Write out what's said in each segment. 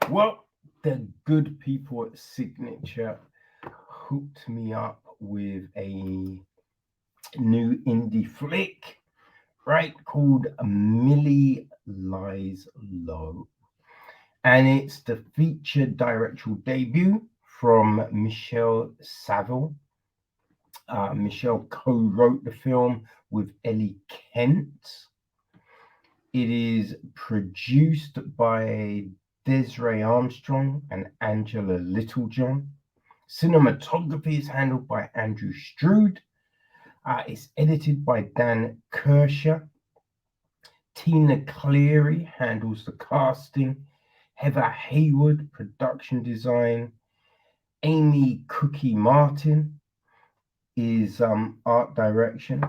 Well, the good people at Signature hooked me up with a new indie flick, right, called Millie Lies Low. And it's the feature directorial debut from Michelle Saville. Michelle co-wrote the film with Ellie Kent. It is produced by Desiree Armstrong and Angela Littlejohn. Cinematography is handled by Andrew Stroud. It's edited by Dan Kershaw. Tina Cleary handles the casting. Heather Hayward, production design. Amy Cookie Martin is art direction.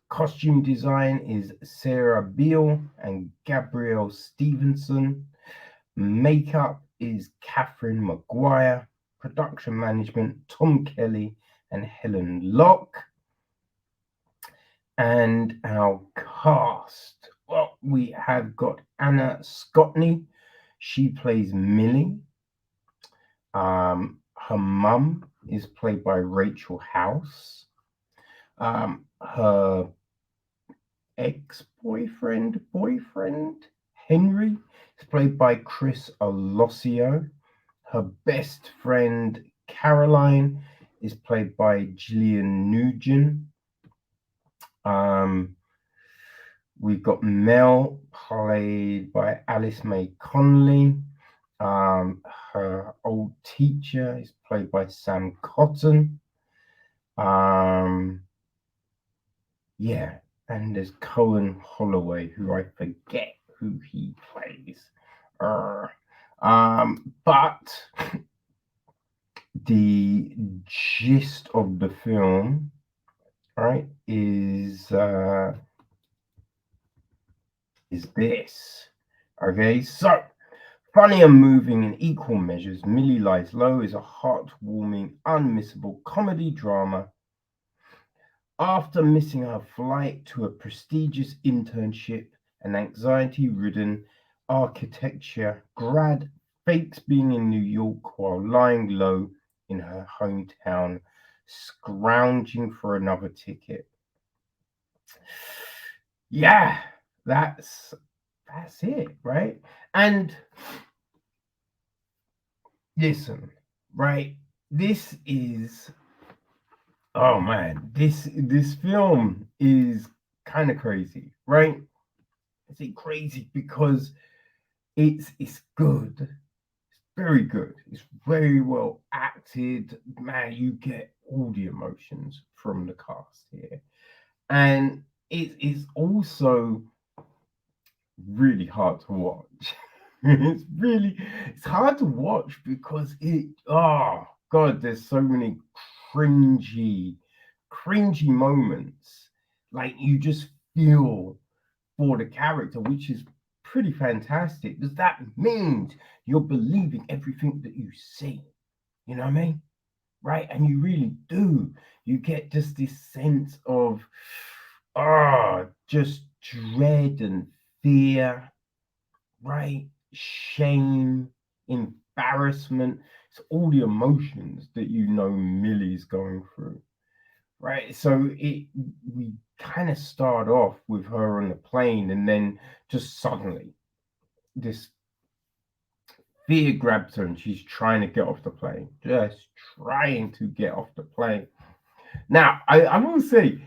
Costume design is Sarah Beale and Gabrielle Stevenson. Makeup is Catherine Maguire. Production management, Tom Kelly and Helen Locke. And our cast. Well, we have got Anna Scotney. She plays Millie. Her mum is played by Rachel House. Her boyfriend, Henry, is played by Chris Alosio. Her best friend, Caroline, is played by Gillian Nugent. We've got Mel, played by Alice May Conley. Her old teacher is played by Sam Cotton. Yeah, and there's Cohen Holloway, who I forget who he plays. But the gist of the film, right, is this. Okay, so funny and moving in equal measures, Millie Lies Low is a heartwarming, unmissable comedy drama. After missing her flight to a prestigious internship, an anxiety-ridden architecture grad fakes being in New York while lying low in her hometown, scrounging for another ticket. Yeah, that's it, right? And listen, right? This is oh man, this film is kind of crazy, right? Is it crazy because it's good. It's very good. It's very well acted. Man, you get all the emotions from the cast here. And it is also really hard to watch. It's hard to watch because oh god, there's so many cringy cringy moments. Like you just feel for the character, which is pretty fantastic, because that means you're believing everything that you see. You know what I mean? Right? And you really do. You get just this sense of just dread and fear, right? Shame, embarrassment. It's all the emotions that you know Millie's going through, right? So we kind of start off with her on the plane, and then just suddenly this fear grabs her, and she's trying to get off the plane, just trying to get off the plane. Now, I will say,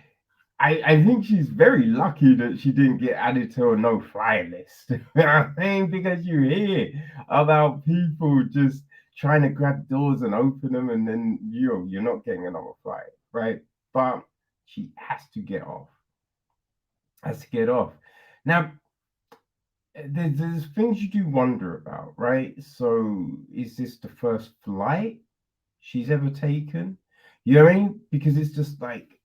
I think she's very lucky that she didn't get added to a no-fly list. You know what I mean? Because you hear about people just trying to grab doors and open them, and then you're not getting another flight, right? But she has to get off. Has to get off. Now, there's things you do wonder about, right? So, is this the first flight she's ever taken? You know what I mean? Because it's just like,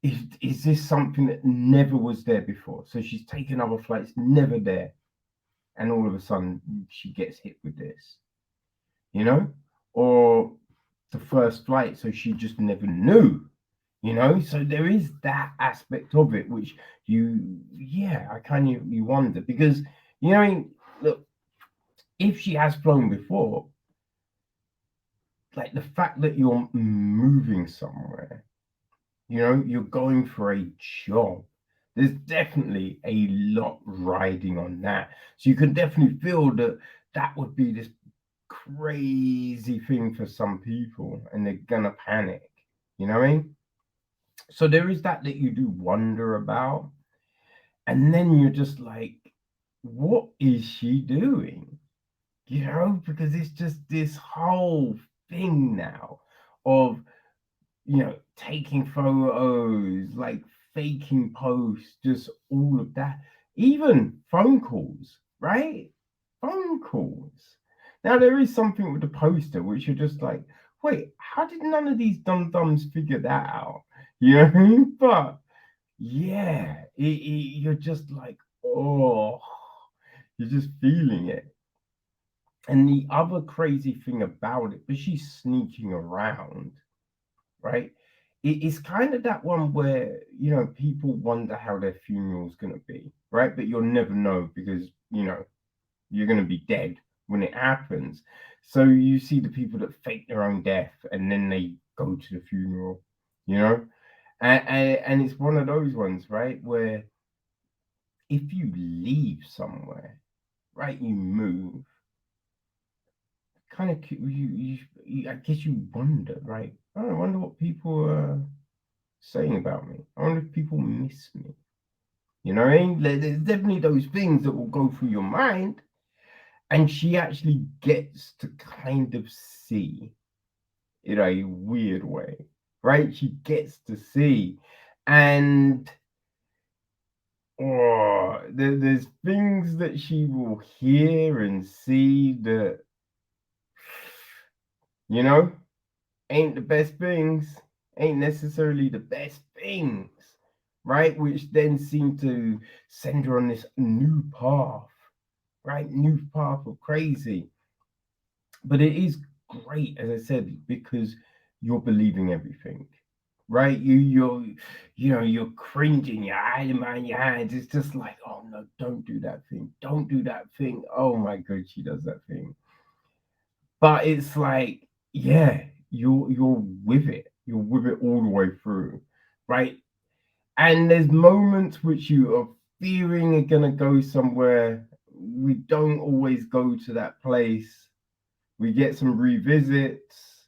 is this something that never was there before? So she's taken other flights, never there, and all of a sudden she gets hit with this, you know? Or the first flight, so she just never knew, you know? So there is that aspect of it, which I kind of you wonder because you know, look, if she has flown before, like the fact that you're moving somewhere, you're going for a job. There's definitely a lot riding on that. So you can definitely feel that that would be this crazy thing for some people and they're gonna panic. You know what I mean? So there is that you do wonder about. And then you're just like, what is she doing? Because it's just this whole thing now of taking photos, like faking posts, just all of that. Even phone calls, right? Phone calls. Now there is something with the poster which you're just like, wait, how did none of these dum-dums figure that out? You know what I mean? But yeah, you're just like, oh, you're just feeling it. And the other crazy thing about it, but she's sneaking around, right? It's kind of that one where people wonder how their funeral's gonna be, right? But you'll never know because you're gonna be dead when it happens. So you see the people that fake their own death and then they go to the funeral, you know, and it's one of those ones, right, where if you leave somewhere, right, you move, kind of I guess you wonder, right? I wonder what people are saying about me. I wonder if people miss me. You know what I mean? There's definitely those things that will go through your mind. And she actually gets to kind of see in a weird way, right? She gets to see. And there's things that she will hear and see that, you know, ain't the best things, ain't necessarily the best things, right? Which then seem to send her on this new path, right? New path of crazy. But it is great, as I said, because you're believing everything, right? You're cringing, you're hiding behind your hands. It's just like, oh no, don't do that thing, don't do that thing. Oh my god, she does that thing. But it's like, yeah, you're with it. You're with it all the way through, right? And there's moments which you are fearing are gonna go somewhere. We don't always go to that place. We get some revisits,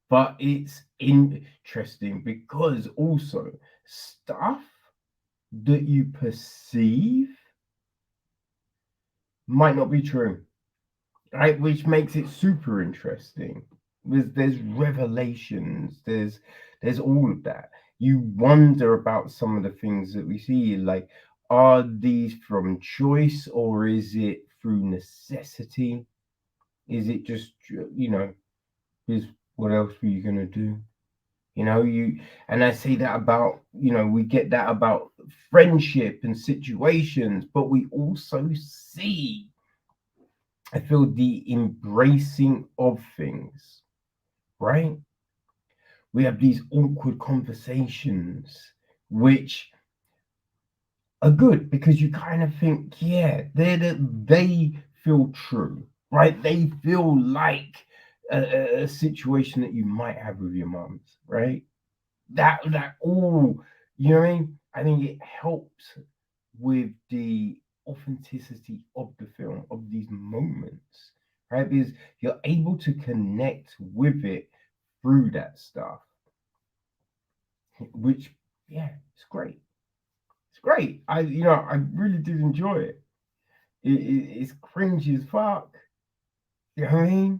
but it's interesting because also stuff that you perceive might not be true, right? Which makes it super interesting. There's revelations, there's all of that. You wonder about some of the things that we see, like, are these from choice or is it through necessity? Is it just, is what else were you gonna do? And I say that about, we get that about friendship and situations, but we also see, I feel, the embracing of things, right? We have these awkward conversations, which are good because you kind of think, yeah, they feel true, right? They feel like a situation that you might have with your mums, right? That all, you know what I mean? I think it helps with the authenticity of the film, of these moments, right? Because you're able to connect with it through that stuff, which, yeah, it's great. It's great. I really did enjoy it. It's cringy as fuck. You know what I mean?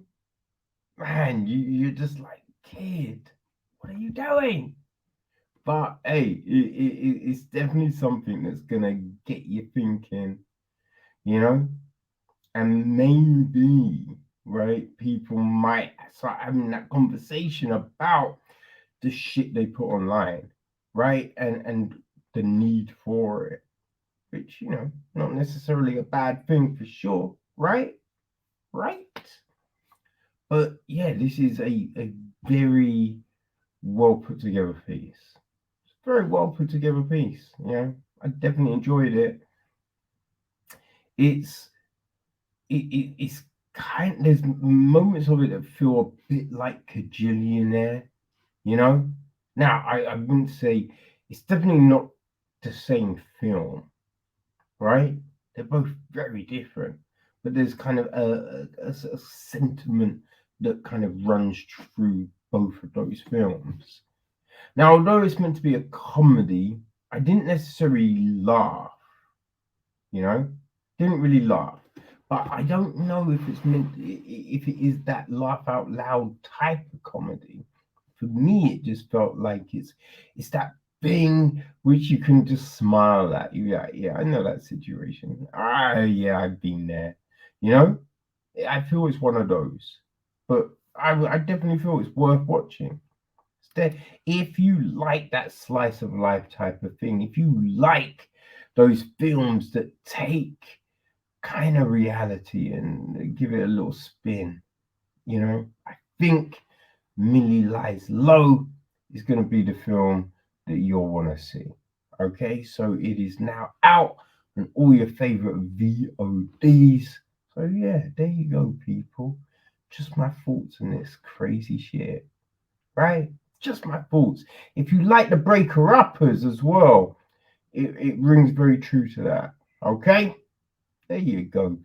Man, you're just like, kid, what are you doing? But hey, it's definitely something that's gonna get you thinking, you know, and maybe, right, people might start having that conversation about the shit they put online, right, and the need for it, which not necessarily a bad thing for sure, right, right. But yeah, this is a very well put together piece. Very well put together piece. I definitely enjoyed it. It's it's there's moments of it that feel a bit like Kajillionaire, you know. Now I wouldn't say it's definitely not the same film, right? They're both very different, but there's kind of a sentiment that kind of runs through both of those films. Now, although it's meant to be a comedy, I didn't necessarily laugh, you know, didn't really laugh. But I don't know if it's meant, if it is that laugh out loud type of comedy. For me, it just felt like it's that thing which you can just smile at. Yeah, yeah, I know that situation. Ah, yeah, I've been there. You know, I feel it's one of those, but I definitely feel it's worth watching. If you like that slice of life type of thing, if you like those films that take kind of reality and give it a little spin, I think Millie Lies Low is going to be the film that you'll want to see. Okay, so it is now out on all your favorite VODs. So, yeah, there you go, people. Just my thoughts on this crazy shit, right? Just my thoughts. If you like the breaker uppers as well, it rings very true to that. Okay, there you go.